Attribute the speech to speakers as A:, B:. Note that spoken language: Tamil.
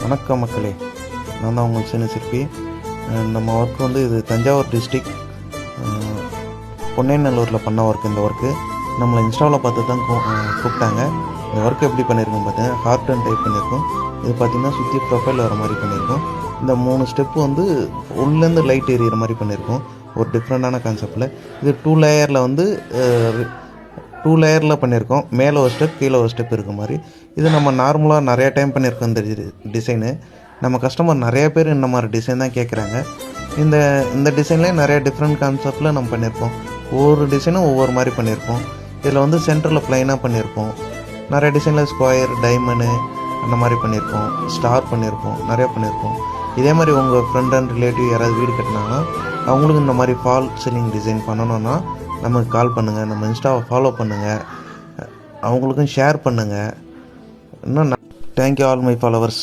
A: வணக்கம் மக்களே, நான் தான் உங்கள் சின்ன சிற்பி. நம்ம ஒர்க் வந்து இது தஞ்சாவூர் டிஸ்ட்ரிக் பொன்னைநல்லூரில் பண்ண ஒர்க். இந்த ஒர்க்கு நம்மளை இன்ஸ்டாவில் பார்த்து தான் கூப்பிட்டாங்க. இந்த ஒர்க் எப்படி பண்ணியிருக்கோம் பார்த்தீங்கன்னா, ஹார்ட் அண்ட் டைப் பண்ணியிருக்கோம். இது பார்த்திங்கன்னா சுற்றி ப்ரொஃபைல் வர மாதிரி பண்ணியிருக்கோம். இந்த 3 ஸ்டெப்பு வந்து உள்ளேருந்து லைட் எரியிற மாதிரி பண்ணியிருக்கோம், ஒரு டிஃப்ரெண்ட்டான கான்செப்டில். இது 2 லேயரில் வந்து 2 லேயரில் பண்ணியிருக்கோம். மேலே ஒரு ஸ்டெப், கீழே ஒரு ஸ்டெப் இருக்க மாதிரி. இது நம்ம நார்மலாக நிறையா டைம் பண்ணியிருக்கோம். இந்த டிசைனு நம்ம கஸ்டமர் நிறைய பேர் இந்த மாதிரி டிசைன் தான் கேட்குறாங்க. இந்த டிசைன்லேயே நிறைய டிஃப்ரெண்ட் கான்செப்டில் நம்ம பண்ணியிருக்கோம். ஒவ்வொரு டிசைனும் ஒவ்வொரு மாதிரி பண்ணியிருக்கோம். இதில் வந்து சென்டரில் ப்ளைனாக பண்ணியிருக்கோம். நிறைய டிசைனில் ஸ்கொயர், டைமண்டு அந்த மாதிரி பண்ணியிருக்கோம். ஸ்டார் பண்ணியிருக்கோம், நிறையா பண்ணியிருக்கோம். இதே மாதிரி உங்கள் ஃப்ரெண்ட் அண்ட் ரிலேட்டிவ் யாராவது வீடு கட்டினாங்கன்னா அவங்களுக்கு இந்த மாதிரி ஃபால் சீலிங் டிசைன் பண்ணணுன்னா நமக்கு கால் பண்ணுங்கள். நம்ம இன்ஸ்டாவை ஃபாலோ பண்ணுங்கள், அவங்களுக்கும் ஷேர் பண்ணுங்கள். இன்னும் தேங்க்யூ ஆல் மை ஃபாலோவர்ஸ்.